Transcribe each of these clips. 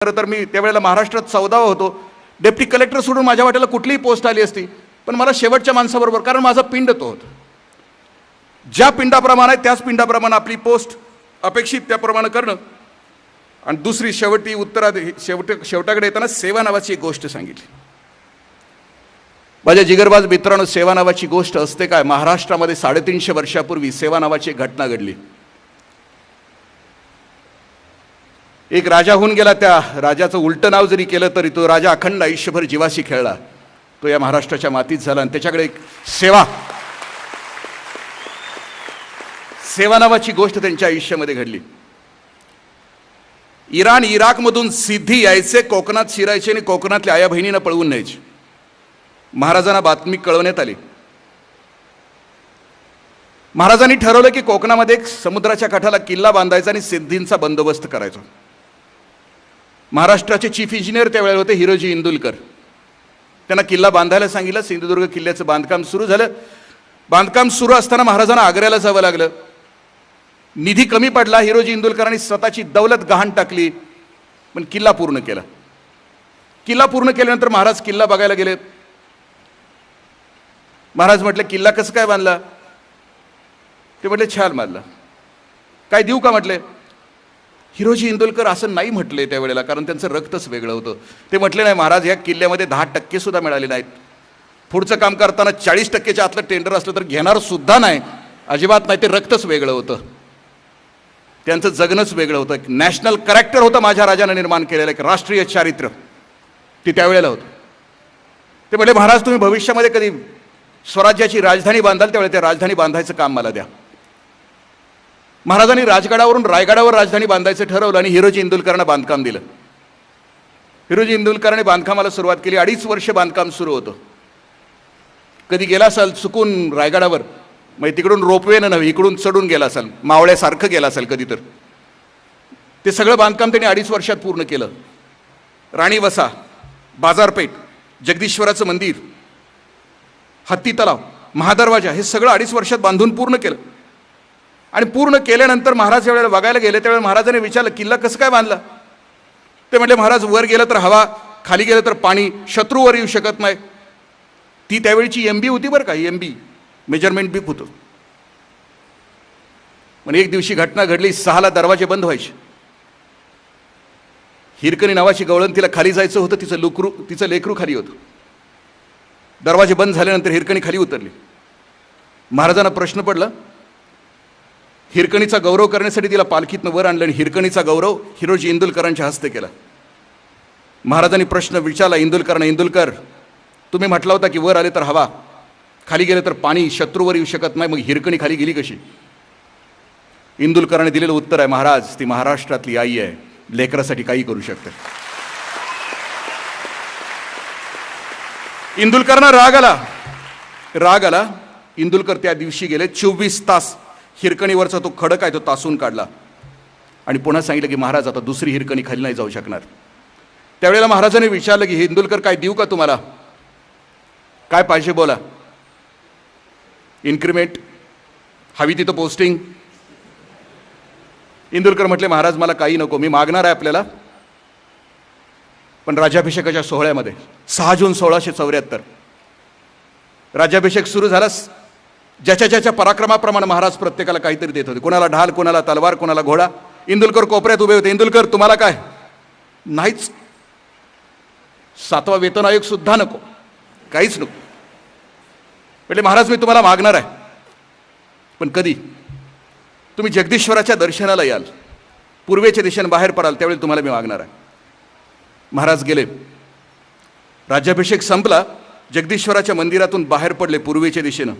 खरं तर मी त्यावेळेला महाराष्ट्रात 14वा होतो. डेप्टी कलेक्टर सोडून माझ्या वाट्याला कुठलीही पोस्ट आली असती, पण मला शेवटच्या माणसाबरोबर, कारण माझा पिंड तो होता. ज्या पिंडाप्रमाणे त्याच पिंडाप्रमाणे आपली पोस्ट अपेक्षित त्याप्रमाणे करणं. आणि दुसरी शेवटी शेवटाकडे येताना सेवा नावाची एक गोष्ट सांगितली. माझ्या जिगरबाज मित्रांनो, सेवा नावाची गोष्ट असते काय? महाराष्ट्रामध्ये 350 वर्षापूर्वी सेवा नावाची एक घटना घडली. एक राजा होऊन गेला, त्या राजाचं उलटं नाव जरी केलं तरी तो राजा अखंड आयुष्यभर जीवाशी खेळला. तो या महाराष्ट्राच्या मातीत झाला आणि त्याच्याकडे एक सेवा नावाची गोष्ट त्यांच्या आयुष्यामध्ये घडली. इराण इराकमधून सिद्धी यायचे, कोकणात शिरायचे आणि कोकणातल्या आया बहिणींना पळवून न्यायचे. महाराजांना बातमी कळवण्यात आली. महाराजांनी ठरवलं की कोकणामध्ये एक समुद्राच्या काठाला किल्ला बांधायचा आणि सिद्धींचा बंदोबस्त करायचा. महाराष्ट्राचे चीफ इंजिनियर त्यावेळेला होते हिरोजी इंदुलकर. त्यांना किल्ला बांधायला सांगितलं. सिंधुदुर्ग किल्ल्याचं बांधकाम सुरू झालं. बांधकाम सुरू असताना महाराजांना आग्र्याला जावं लागलं. निधी कमी पडला. हिरोजी इंदुलकरांनी स्वतःची दौलत गहाण टाकली, पण किल्ला पूर्ण केला. किल्ला पूर्ण केल्यानंतर महाराज किल्ला बघायला गेले. महाराज म्हटले, किल्ला कसं काय बांधला? ते म्हटले, छान बांधला. काय देऊ का म्हटले? हिरोजी इंदुलकर असं नाही म्हटले त्यावेळेला, कारण त्यांचं रक्तच वेगळं होतं. ते म्हटले, नाही महाराज, या किल्ल्यामध्ये 10% सुद्धा मिळाले नाहीत. पुढचं काम करताना 40%च्या आतलं टेंडर असलं तर घेणार सुद्धा नाही, अजिबात नाही. ते रक्तच वेगळं होतं, त्यांचं जगणंच वेगळं होतं. एक नॅशनल कॅरेक्टर होतं माझ्या राजानं निर्माण केलेलं, एक राष्ट्रीय चारित्र्य ते त्यावेळेला होतं. ते म्हटले, महाराज तुम्ही भविष्यामध्ये कधी स्वराज्याची राजधानी बांधाल त्यावेळेला ते राजधानी बांधायचं काम मला द्या. महाराजांनी राजगडावरून रायगडावर राजधानी बांधायचं ठरवलं आणि हिरोजी इंदुलकरांना बांधकाम दिलं. हिरोजी इंदुलकरांनी बांधकामाला सुरुवात केली. 2.5 वर्ष बांधकाम सुरू होतं. कधी गेला असाल चुकून रायगडावर, मग तिकडून रोपवेनं नव्हे, इकडून चढून गेला असाल, मावळ्यासारखं गेला असाल कधी तर. ते सगळं बांधकाम त्यांनी 2.5 वर्षात पूर्ण केलं. राणी वसा, बाजारपेठ, जगदीश्वराचं मंदिर, हत्ती तलाव, महादरवाजा, हे सगळं 2.5 वर्षात बांधून पूर्ण केलं. आणि पूर्ण केल्यानंतर महाराज ज्यावेळेला बघायला गेले त्यावेळेला महाराजांनी विचारलं, किल्ला कसं काय बांधला? ते म्हटले, महाराज वर गेलं तर हवा, खाली गेलं तर पाणी, शत्रू वर येऊ शकत नाही. ती त्यावेळीची MB होती बरं का, MB मेजरमेंट बीप होतं. म्हणजे एक दिवशी घटना घडली, 6ला दरवाजे बंद व्हायचे. हिरकणी नावाची गवळण, तिला खाली जायचं होतं, तिचं लेकरू खाली होतं. दरवाजे बंद झाल्यानंतर हिरकणी खाली उतरली. महाराजांना प्रश्न पडला. हिरकणीचा गौरव करण्यासाठी तिला पालखीतनं वर आणलं आणि हिरकणीचा गौरव हिरोजी इंदुलकरांच्या हस्ते केला. महाराजांनी प्रश्न विचारला इंदुलकरांना, इंदुलकर तुम्ही म्हटला होता की वर आले तर हवा, खाली गेले तर पाणी, शत्रूवर येऊ शकत नाही, मग हिरकणी खाली गेली कशी? इंदुलकरांनी दिलेलं उत्तर आहे, महाराज ती महाराष्ट्रातली आई आहे, लेकरासाठी काही करू शकते. इंदुलकरांना राग आला. इंदुलकर त्या दिवशी गेले. 24 तास हिरकणीवरचा तो खडक आहे तो तासून काढला आणि पुन्हा सांगितलं की महाराज आता दुसरी हिरकणी खाली नाही जाऊ शकणार. त्यावेळेला महाराजांनी विचारलं की इंदुलकर काय देऊ का तुम्हाला? काय पाहिजे बोला. इन्क्रिमेंट हवी तिथं पोस्टिंग? इंदुलकर म्हटले, महाराज मला काही नको, मी मागणार आहे आपल्याला, पण राज्याभिषेकाच्या सोहळ्यामध्ये 6 जून 1674 राज्याभिषेक सुरू झाला. ज्याच्या पराक्रमाप्रमाणे महाराज प्रत्येकाला काहीतरी देत होते. कोणाला ढाल, कोणाला तलवार, कोणाला घोडा. इंदुलकर कोपऱ्यात उभे होते. इंदुलकर तुम्हाला काय? नाहीच. 7वा वेतन आयोग सुद्धा नको, काहीच नको. म्हणजे महाराज मी तुम्हाला मागणार आहे, पण कधी? तुम्ही जगदीश्वराच्या दर्शनाला याल, पूर्वेच्या दिशेने बाहेर पडाल, त्यावेळी तुम्हाला मी मागणार आहे. महाराज गेले. राज्याभिषेक संपला. जगदीश्वराच्या मंदिरातून बाहेर पडले पूर्वेच्या दिशेनं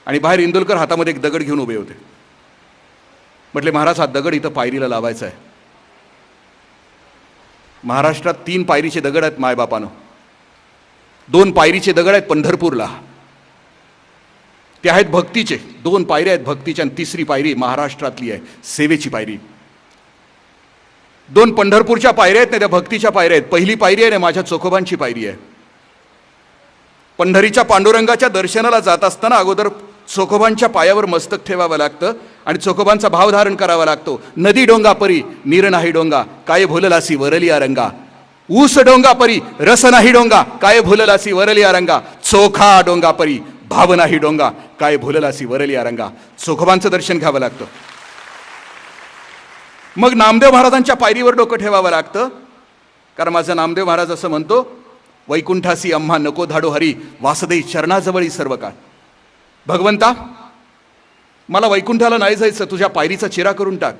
आणि बाहेर इंदुलकर हातामध्ये एक दगड घेऊन उभे होते. म्हटले, महाराज हा दगड इथं पायरीला लावायचा आहे. महाराष्ट्रात 3 पायरीचे दगड आहेत मायबापानं. 2 पायरीचे दगड आहेत पंढरपूरला, ते आहेत भक्तीचे. 2 पायऱ्या आहेत भक्तीच्या आणि 3री पायरी महाराष्ट्रातली आहे, सेवेची पायरी. 2 पंढरपूरच्या पायऱ्या आहेत ना, त्या भक्तीच्या पायऱ्या आहेत. पहिली पायरी आहे ना माझ्या चोखोबांची पायरी आहे. पंढरीच्या पांडुरंगाच्या दर्शनाला जात असताना अगोदर चोखोबांच्या पायावर मस्तक ठेवावं लागतं आणि चोखोबांचा भाव धारण करावा लागतो. नदी डोंगा परी नीर नाही डोंगा, काय भुललासी वरली रंगा. ऊस डोंगा परी रस नाही डोंगा, काय भुललासी वरली रंगा. चोखा डोंगा परी भाव नाही डोंगा, काय भुललासी वरली रंगा. चोखोबांचं दर्शन घ्यावं लागतं. मग नामदेव महाराजांच्या पायरीवर डोकं ठेवावं लागतं, कारण माझा नामदेव महाराज असं म्हणतो, वैकुंठासी अम्हा नको धाडो हरी, वासदेई चरणाजवळी सर्व काळ. भगवंता, मला वैकुंठाला नाही जायचं, तुझ्या पायरीचा चेहरा करून टाक.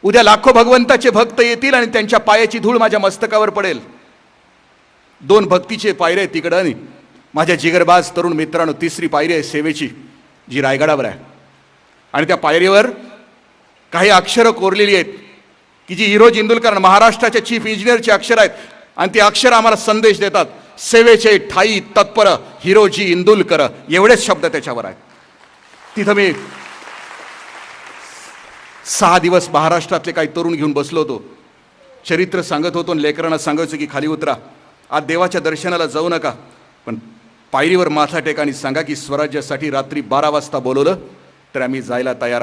उद्या लाखो भगवंताचे भक्त येतील आणि त्यांच्या पायाची धूळ माझ्या मस्तकावर पडेल. 2 भक्तीचे पायरे आहेत तिकडं आणि माझ्या जिगरबाज तरुण मित्रांनो 3री पायरी आहे सेवेची, जी रायगडावर आहे. आणि त्या पायरीवर काही अक्षरं कोरलेली आहेत की जी हिरो इंदुलकर महाराष्ट्राच्या चीफ इंजिनियरची अक्षर आहेत. आणि ती अक्षर आम्हाला संदेश देतात, सेवेचे ठाई तत्पर हिरोजी इंदुलकर, एवढेच शब्द त्याच्यावर आहेत. तिथं मी 6 दिवस महाराष्ट्रातले काही तरुण घेऊन बसलो होतो, चरित्र सांगत होतो आणि लेकरांना सांगायचं की खाली उतरा, आज देवाच्या दर्शनाला जाऊ नका, पण पायरीवर माथा टेका आणि सांगा की स्वराज्यासाठी रात्री 12 वाजता बोलवलं तर आम्ही जायला तयार.